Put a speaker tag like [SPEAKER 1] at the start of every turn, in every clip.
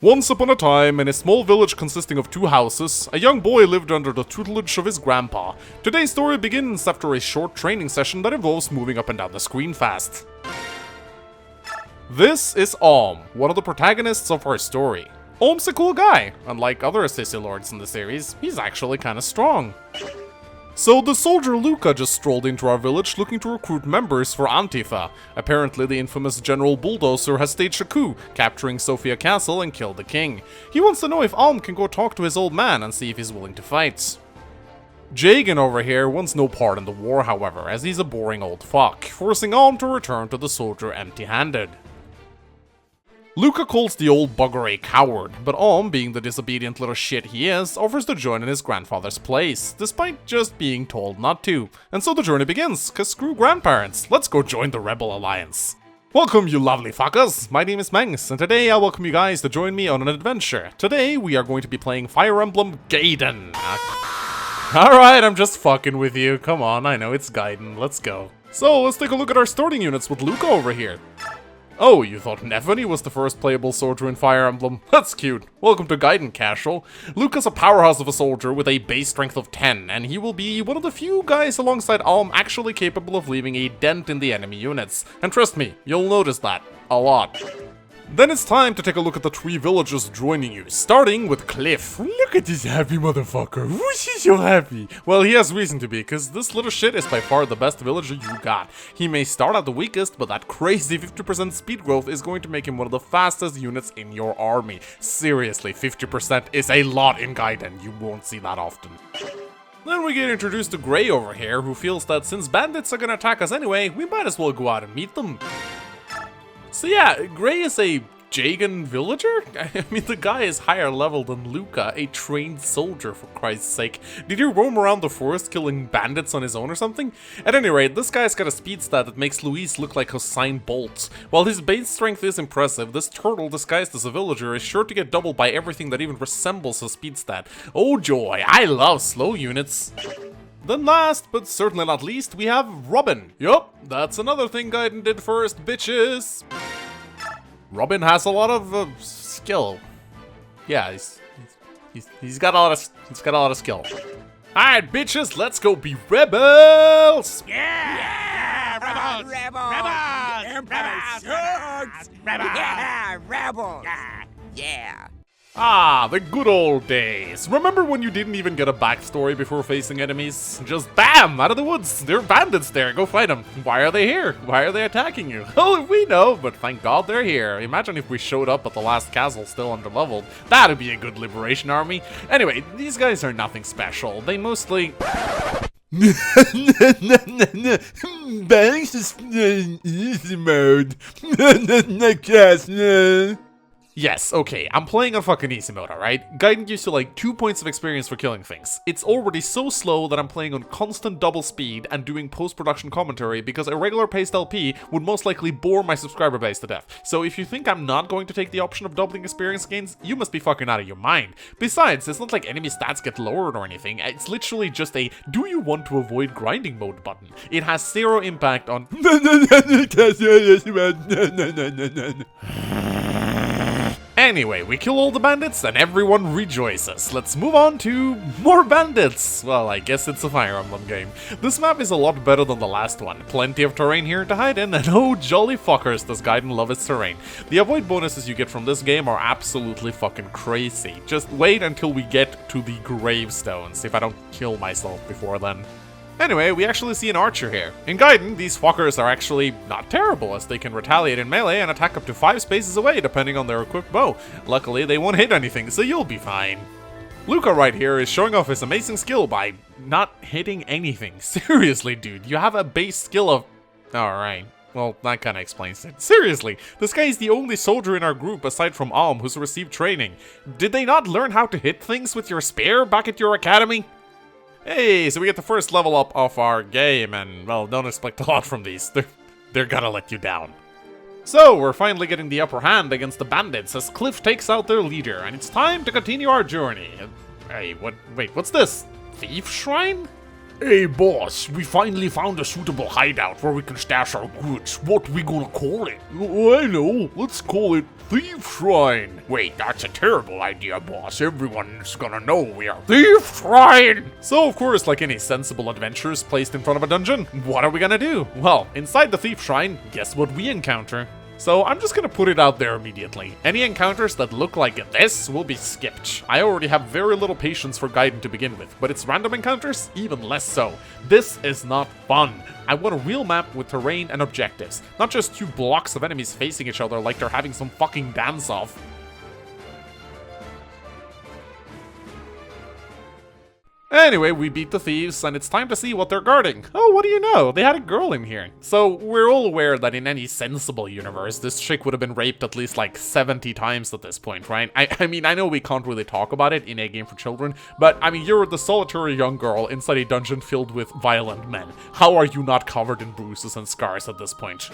[SPEAKER 1] Once upon a time, in a small village consisting of two houses, a young boy lived under the tutelage of his grandpa. Today's story begins after a short training session that involves moving up and down the screen fast. This is Alm, one of the protagonists of our story. Alm's a cool guy. Unlike other Assisi lords in the series, he's actually kinda strong. So the soldier Luca just strolled into our village looking to recruit members for Antifa. Apparently the infamous General Bulldozer has staged a coup, capturing Sofia Castle and killed the king. He wants to know if Alm can go talk to his old man and see if he's willing to fight. Jagan over here wants no part in the war, however, as he's a boring old fuck, forcing Alm to return to the soldier empty-handed. Luca calls the old bugger a coward, but Alm, being the disobedient little shit he is, offers to join in his grandfather's place, despite just being told not to. And so the journey begins, cause screw grandparents, let's go join the Rebel Alliance. Welcome you lovely fuckers, my name is Mengs, and today I welcome you guys to join me on an adventure. Today we are going to be playing Fire Emblem Gaiden. Alright, I'm just fucking with you, come on, I know it's Gaiden, let's go. So let's take a look at our starting units with Luca over here. Oh, you thought Nephany was the first playable soldier in Fire Emblem? That's cute. Welcome to Gaiden, Casual. Luca's a powerhouse of a soldier with a base strength of 10, and he will be one of the few guys alongside Alm actually capable of leaving a dent in the enemy units. And trust me, you'll notice that. A lot. Then it's time to take a look at the three villagers joining you, starting with Cliff. Look at this happy motherfucker. Who's he so happy? Well, he has reason to be, because this little shit is by far the best villager you got. He may start out the weakest, but that crazy 50% speed growth is going to make him one of the fastest units in your army. Seriously, 50% is a lot in Gaiden. You won't see that often. Then we get introduced to Gray over here, who feels that since bandits are gonna attack us anyway, we might as well go out and meet them. So yeah, Gray is a Jagan villager? I mean, the guy is higher level than Luca, a trained soldier for Christ's sake. Did he roam around the forest killing bandits on his own or something? At any rate, this guy's got a speed stat that makes Luis look like Hossein Bolt. While his base strength is impressive, this turtle disguised as a villager is sure to get doubled by everything that even resembles a speed stat. Oh joy, I love slow units. Then last, but certainly not least, we have Robin. Yup, that's another thing Gaiden did first, bitches. Robin has a lot of skill. Yeah, he's got a lot of skill. All right, bitches, let's go be rebels.
[SPEAKER 2] Yeah, rebels, rebels. Yeah.
[SPEAKER 1] Ah, the good old days. Remember when you didn't even get a backstory before facing enemies? Just BAM! Out of the woods! There are bandits there, go fight them. Why are they here? Why are they attacking you? Oh, we know, but thank God they're here. Imagine if we showed up at the last castle still underleveled. That'd be a good liberation army. Anyway, these guys are nothing special. They mostly... Banks is easy mode. Yes, okay, I'm playing on fucking easy mode, alright? Gaiden gives you like 2 points of experience for killing things. It's already so slow that I'm playing on constant double speed and doing post-production commentary because a regular paced LP would most likely bore my subscriber base to death. So if you think I'm not going to take the option of doubling experience gains, you must be fucking out of your mind. Besides, it's not like enemy stats get lowered or anything, it's literally just a do you want to avoid grinding mode button. It has zero impact on Anyway, we kill all the bandits and everyone rejoices. Let's move on to more bandits. Well, I guess it's a Fire Emblem game. This map is a lot better than the last one. Plenty of terrain here to hide in, and oh jolly fuckers does Gaiden love its terrain. The avoid bonuses you get from this game are absolutely fucking crazy. Just wait until we get to the gravestones, if I don't kill myself before then. Anyway, we actually see an archer here. In Gaiden, these fuckers are actually not terrible, as they can retaliate in melee and attack up to 5 spaces away depending on their equipped bow. Luckily, they won't hit anything, so you'll be fine. Luca right here is showing off his amazing skill by not hitting anything. Seriously, dude, you have a base skill of... Alright, well, that kinda explains it. Seriously, this guy is the only soldier in our group aside from Alm who's received training. Did they not learn how to hit things with your spear back at your academy? Hey, so we get the first level up of our game, and, well, don't expect a lot from these. They're gonna let you down. So, we're finally getting the upper hand against the bandits as Cliff takes out their leader, and it's time to continue our journey. Hey, wait, what's this? Thief Shrine? Hey boss, we finally found a suitable hideout where we can stash our goods. What we gonna call it? Oh, I know, let's call it Thief Shrine. Wait, that's a terrible idea, boss. Everyone's gonna know we are Thief Shrine. So of course, like any sensible adventurers placed in front of a dungeon, what are we gonna do? Well, inside the Thief Shrine, guess what we encounter? So I'm just gonna put it out there immediately. Any encounters that look like this will be skipped. I already have very little patience for Gaiden to begin with, but its random encounters, even less so. This is not fun. I want a real map with terrain and objectives, not just 2 blocks of enemies facing each other like they're having some fucking dance-off. Anyway, we beat the thieves, and it's time to see what they're guarding. Oh, what do you know? They had a girl in here. So, we're all aware that in any sensible universe, this chick would have been raped at least like 70 times at this point, right? I mean, I know we can't really talk about it in a game for children, but I mean, you're the solitary young girl inside a dungeon filled with violent men. How are you not covered in bruises and scars at this point?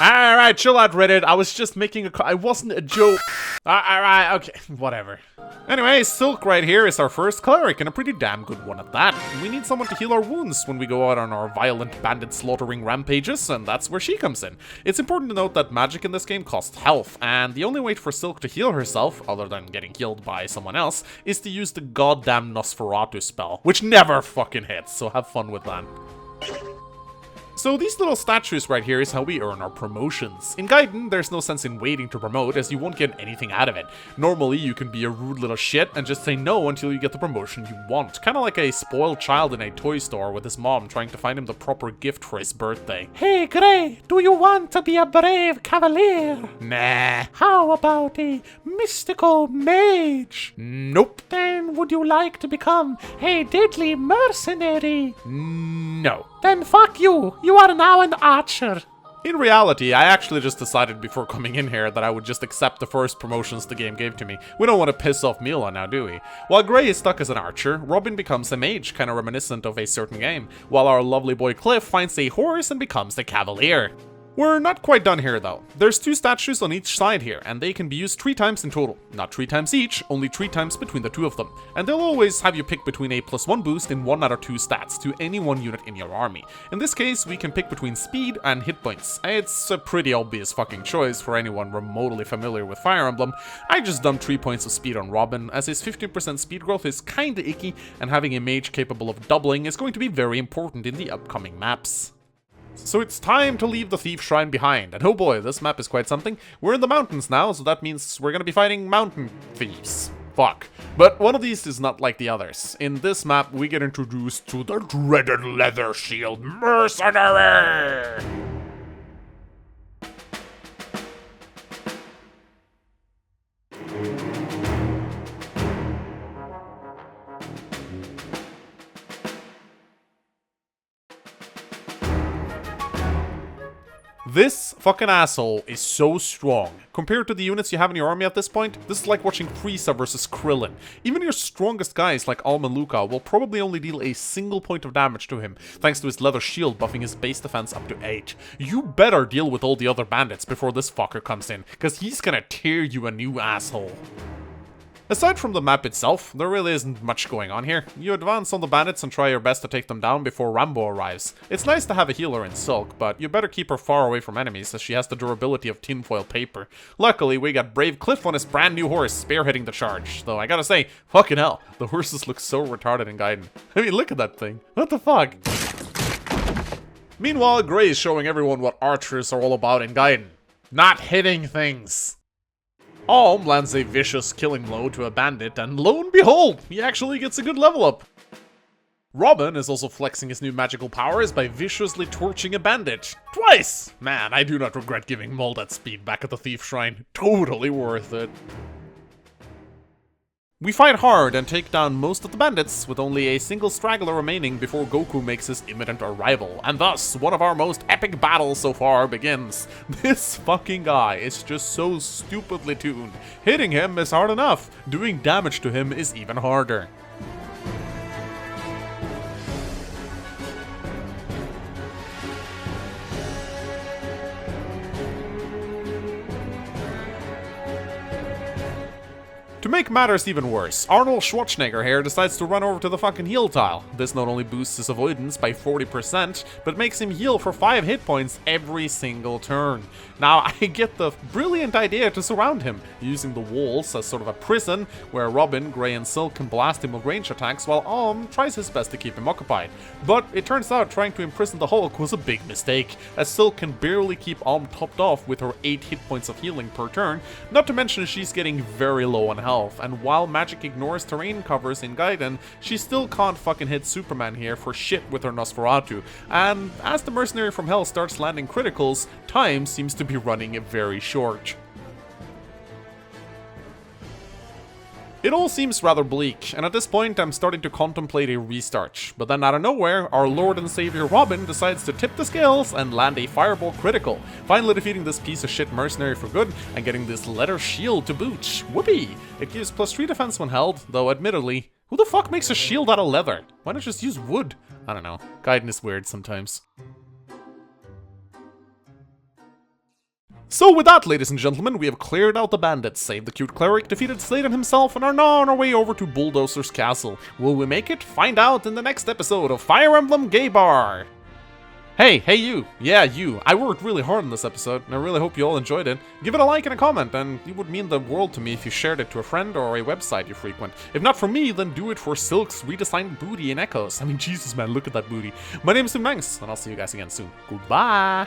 [SPEAKER 1] Alright, chill out, Reddit. I was just making I wasn't a joke. Alright, okay, whatever. Anyway, Silk right here is our first cleric, and a pretty damn good one at that. We need someone to heal our wounds when we go out on our violent bandit slaughtering rampages, and that's where she comes in. It's important to note that magic in this game costs health, and the only way for Silk to heal herself, other than getting healed by someone else, is to use the goddamn Nosferatu spell, which never fucking hits, so have fun with that. So these little statues right here is how we earn our promotions. In Gaiden, there's no sense in waiting to promote, as you won't get anything out of it. Normally, you can be a rude little shit and just say no until you get the promotion you want. Kinda like a spoiled child in a toy store with his mom trying to find him the proper gift for his birthday. Hey Gray, do you want to be a brave cavalier? Nah. How about a mystical mage? Nope. Then would you like to become a deadly mercenary? No. Then fuck you! You are now an archer! In reality, I actually just decided before coming in here that I would just accept the first promotions the game gave to me. We don't want to piss off Mila now, do we? While Gray is stuck as an archer, Robin becomes a mage, kinda reminiscent of a certain game, while our lovely boy Cliff finds a horse and becomes a cavalier. We're not quite done here though. There's 2 statues on each side here, and they can be used 3 times in total. Not 3 times each, only 3 times between the 2 of them. And they'll always have you pick between a +1 boost in 1 out of 2 stats to any one unit in your army. In this case, we can pick between speed and hit points. It's a pretty obvious fucking choice for anyone remotely familiar with Fire Emblem. I just dumped 3 points of speed on Robin, as his 15% speed growth is kinda icky, and having a mage capable of doubling is going to be very important in the upcoming maps. So it's time to leave the Thief Shrine behind, and oh boy, this map is quite something. We're in the mountains now, so that means we're gonna be fighting mountain thieves. Fuck. But one of these is not like the others. In this map, we get introduced to the dreaded Leather Shield Mercenary! This fucking asshole is so strong. Compared to the units you have in your army at this point, this is like watching Frieza versus Krillin. Even your strongest guys like Alm and Luca will probably only deal a single point of damage to him, thanks to his leather shield buffing his base defense up to 8. You better deal with all the other bandits before this fucker comes in, cause he's gonna tear you a new asshole. Aside from the map itself, there really isn't much going on here. You advance on the bandits and try your best to take them down before Rambo arrives. It's nice to have a healer in Silk, but you better keep her far away from enemies as she has the durability of tinfoil paper. Luckily, we got Brave Cliff on his brand new horse spearheading the charge, though I gotta say, fucking hell, the horses look so retarded in Gaiden. I mean, look at that thing. What the fuck? Meanwhile, Gray is showing everyone what archers are all about in Gaiden. Not hitting things. Alm lands a vicious killing blow to a bandit, and lo and behold, he actually gets a good level up. Robin is also flexing his new magical powers by viciously torching a bandit. Twice! Man, I do not regret giving Maul that speed back at the Thief Shrine. Totally worth it. We fight hard and take down most of the bandits, with only a single straggler remaining before Goku makes his imminent arrival, and thus, one of our most epic battles so far begins. This fucking guy is just so stupidly tuned. Hitting him is hard enough, doing damage to him is even harder. To make matters even worse, Arnold Schwarzenegger here decides to run over to the fucking heal tile. This not only boosts his avoidance by 40%, but makes him heal for 5 hit points every single turn. Now, I get the brilliant idea to surround him, using the walls as sort of a prison, where Robin, Grey and Silk can blast him with range attacks, while Alm tries his best to keep him occupied. But it turns out trying to imprison the Hulk was a big mistake, as Silk can barely keep Alm topped off with her 8 hit points of healing per turn, not to mention she's getting very low on health. And while magic ignores terrain covers in Gaiden, she still can't fucking hit Superman here for shit with her Nosferatu. And as the mercenary from hell starts landing criticals, time seems to be running very short. It all seems rather bleak, and at this point I'm starting to contemplate a restart. But then out of nowhere, our Lord and Savior Robin decides to tip the scales and land a fireball critical, finally defeating this piece of shit mercenary for good and getting this leather shield to boot. Whoopee! It gives +3 defense when held, though admittedly, who the fuck makes a shield out of leather? Why not just use wood? I don't know. Gaiden is weird sometimes. So with that, ladies and gentlemen, we have cleared out the bandits, saved the cute cleric, defeated Sladen himself, and are now on our way over to Bulldozer's castle. Will we make it? Find out in the next episode of Fire Emblem Gay Bar! Hey you! Yeah, you! I worked really hard on this episode, and I really hope you all enjoyed it. Give it a like and a comment, and it would mean the world to me if you shared it to a friend or a website you frequent. If not for me, then do it for Silk's redesigned booty in Echoes. I mean, Jesus man, look at that booty. My name is Tim Mangs, and I'll see you guys again soon. Goodbye!